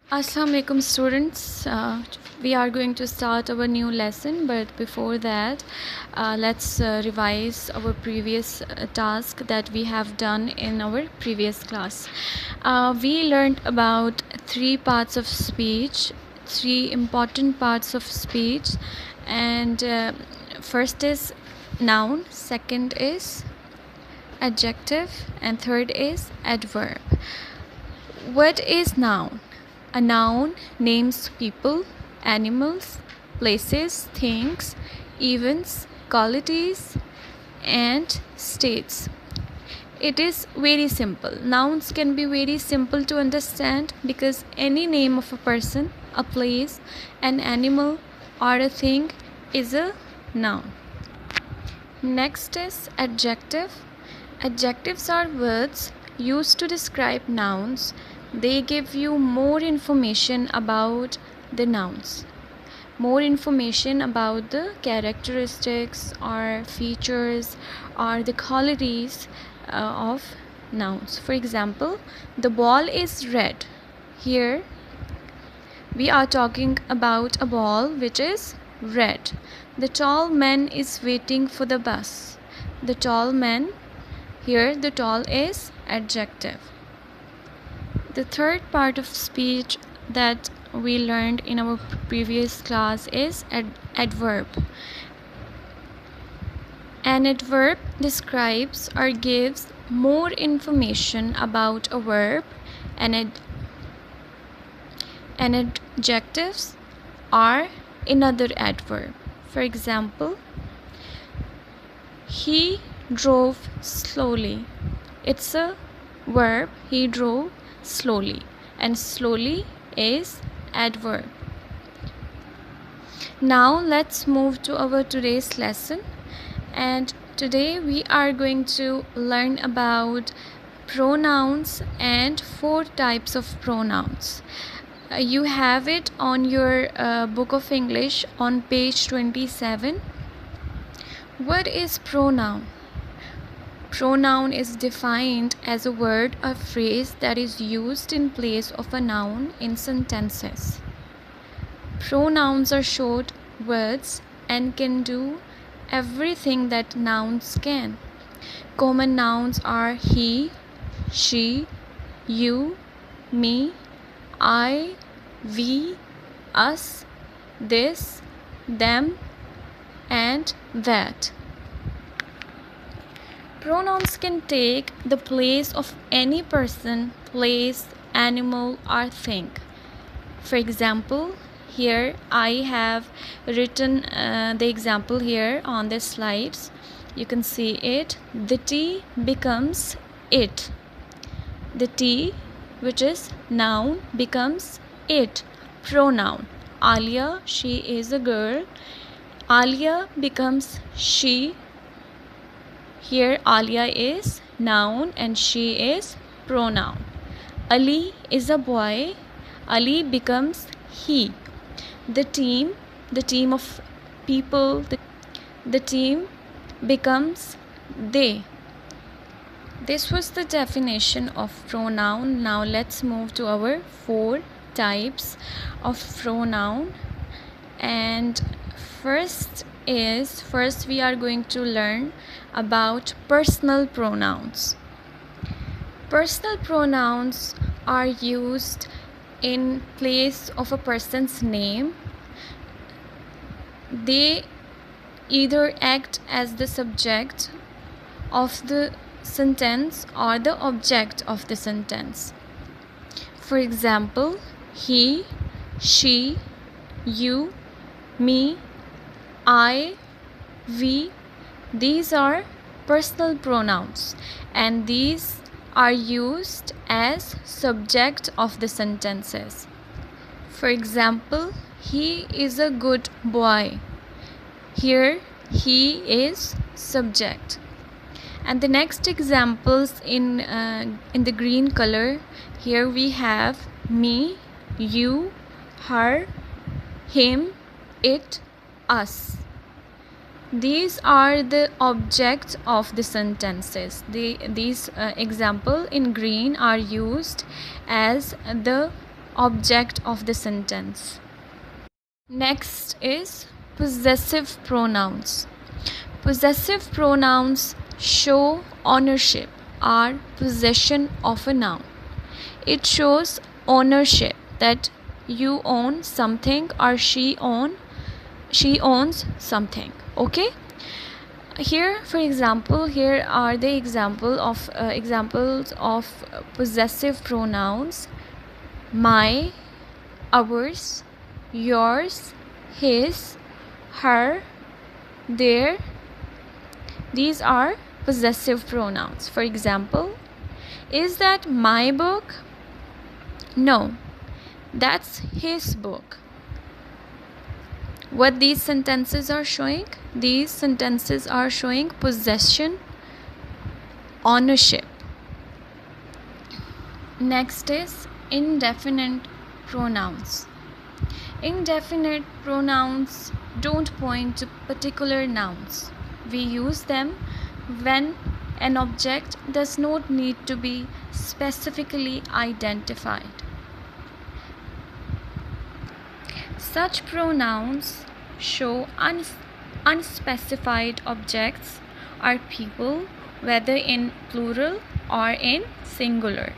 Assalamu alaikum students. We are going to start our new lesson, but before that let's revise our previous task that we have done in our previous class. We learned about three parts of speech, three important parts of speech, and first is noun, second is adjective, and third is adverb. What is noun? A noun names people, animals, places, things, events, qualities, and states. It is very simple. Nouns can be very simple to understand because any name of a person, a place, an animal, or a thing is a noun. Next is adjective. Adjectives are words used to describe nouns. They give you more information about the nouns, more information about the characteristics or features or the qualities of nouns. For example, the ball is red. Here we are talking about a ball which is red. The tall man is waiting for the bus. The tall man, here the tall is adjective. The third part of speech that we learned in our previous class is adverb. An adverb describes or gives more information about a verb, and adjectives are another adverb. For example, he drove slowly. It's a verb. He drove slowly, and slowly is adverb. Now let's move to our today's lesson, and today we are going to learn about pronouns and 4 types of pronouns. You have it on your book of English on page 27. What is pronoun? Pronoun is defined as a word or phrase that is used in place of a noun in sentences. Pronouns are short words and can do everything that nouns can. Common nouns are he, she, you, me, I, we, us, this, them, and that. Pronouns can take the place of any person, place, animal, or thing. For example, here I have written the example here on the slides. You can see it. The tea becomes it. The tea, which is noun, becomes it, pronoun. Alia, she is a girl. Alia becomes she. Here Alia is noun and she is pronoun. Ali is a boy. Ali becomes he. The team of people, the team becomes they. This was the definition of pronoun. Now let's move to our 4 types of pronoun. And first we are going to learn about personal pronouns. Personal pronouns are used in place of a person's name. They either act as the subject of the sentence or the object of the sentence. For example, he, she, you, me, I, we. These are personal pronouns and these are used as subject of the sentences. For example, he is a good boy. Here he is subject. And the next examples in the green color, here we have me, you, her, him, it, us. These are the objects of the sentences. These example in green are used as the object of the sentence. Next is possessive pronouns. Possessive pronouns show ownership or possession of a noun. It shows ownership, that you own something or she owns something. Okay, here for example, here are the examples of possessive pronouns: my, ours, yours, his, her, their. These are possessive pronouns. For example, is that my book? No, that's his book. What these sentences are showing? These sentences are showing possession, ownership. Next is indefinite pronouns. Indefinite pronouns don't point to particular nouns. We use them when an object does not need to be specifically identified. Such pronouns show unspecified objects or people, whether in plural or in singular.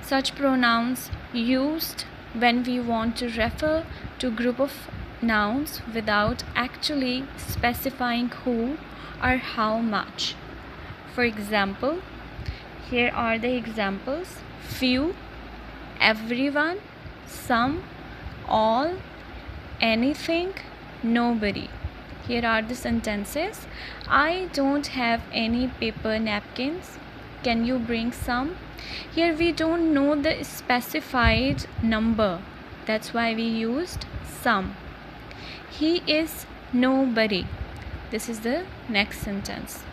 Such pronouns used when we want to refer to a group of nouns without actually specifying who or how much. For example, here are the examples: few, everyone, some, all, anything, nobody. Here are the sentences: I don't have any paper napkins. Can you bring some? Here we don't know the specified number. That's why we used some. He is nobody. This is the next sentence.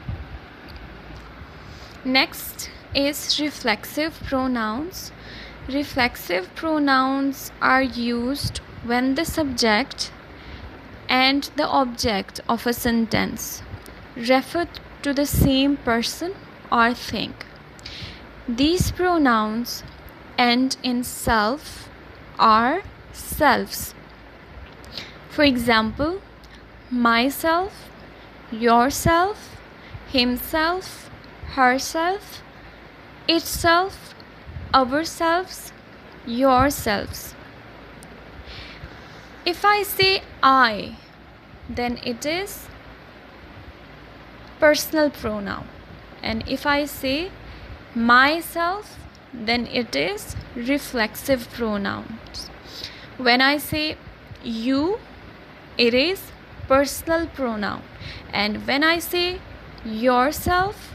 Next is reflexive pronouns. Reflexive pronouns are used when the subject and the object of a sentence refer to the same person or thing. These pronouns end in self or selves. For example, myself, yourself, himself, herself, itself, ourselves, yourselves. If I say I, then it is personal pronoun. And if I say myself, then it is reflexive pronouns. When I say you, it is personal pronoun. And when I say yourself,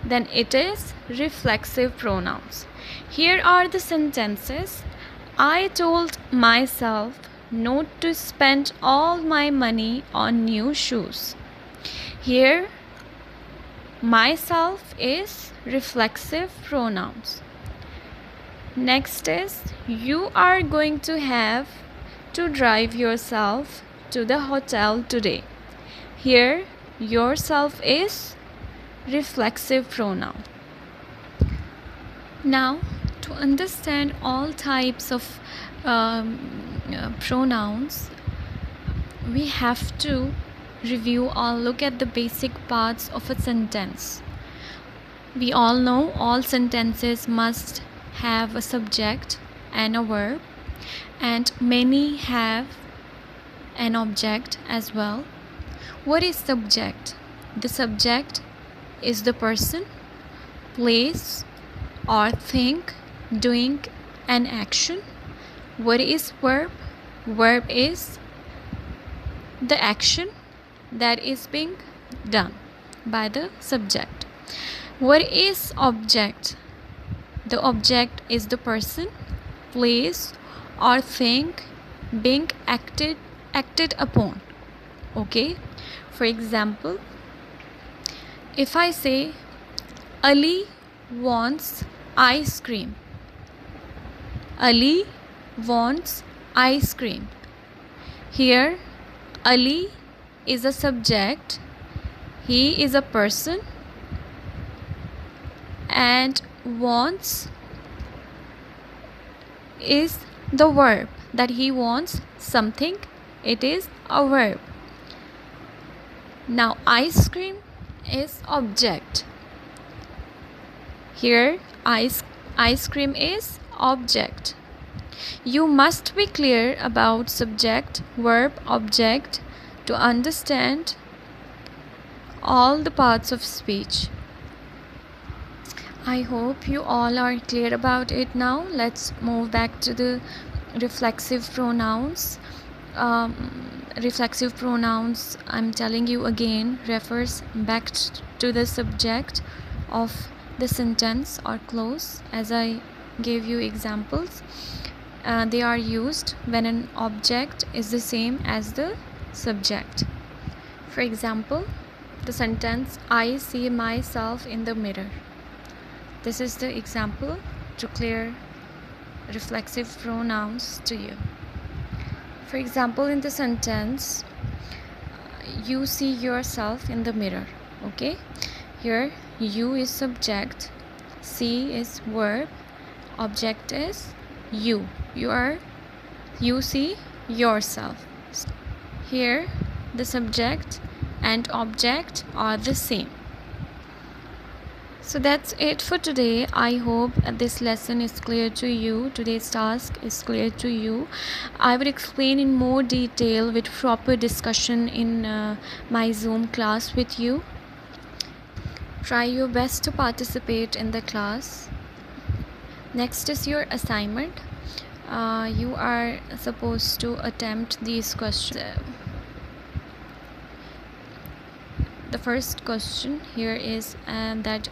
then it is reflexive pronouns. Here are the sentences: I told myself not to spend all my money on new shoes. Here, myself is reflexive pronouns. Next is, you are going to have to drive yourself to the hotel today. Here, yourself is reflexive pronoun. Now, to understand all types of pronouns, we have to review or look at the basic parts of a sentence. We all know all sentences must have a subject and a verb, and many have an object as well. What is subject? The subject is the person, place, or thing doing an action. What is verb? Verb is the action that is being done by the subject. What is object? The object is the person, place, or thing being acted upon. Okay, for example, if I say Ali wants ice cream. Ali wants ice cream. Here, Ali is a subject, he is a person, and wants is the verb, that he wants something. It is a verb. Now ice cream is object. Here ice cream is object. You must be clear about subject, verb, object to understand all the parts of speech. I hope you all are clear about it now. Let's move back to the reflexive pronouns. Reflexive pronouns, I'm telling you again, refers back to the subject of the sentence or clause, as I gave you examples. They are used when an object is the same as the subject. For example, the sentence, I see myself in the mirror. This is the example to clear reflexive pronouns to you. For example, in the sentence, you see yourself in the mirror. Okay, here you is subject, see is verb, object is you. You see yourself. Here the subject and object are the same. So that's it for today. I hope this lesson is clear to you. Today's task is clear to you. I will explain in more detail with proper discussion in my Zoom class with you. Try your best to participate in the class. Next is your assignment. You are supposed to attempt these questions. The first question here is that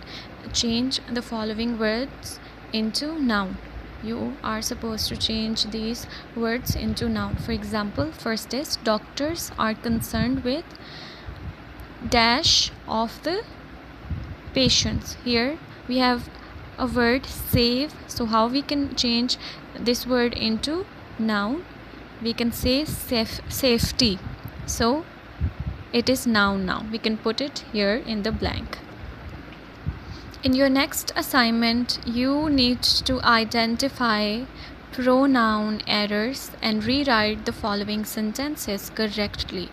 change the following words into noun. You are supposed to change these words into noun. For example, first is doctors are concerned with dash of the patients. Here we have a word save. So how we can change this word into noun? We can say safety. So it is noun now. We can put it here in the blank. In your next assignment, you need to identify pronoun errors and rewrite the following sentences correctly.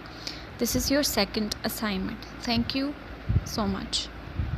This is your second assignment. Thank you so much.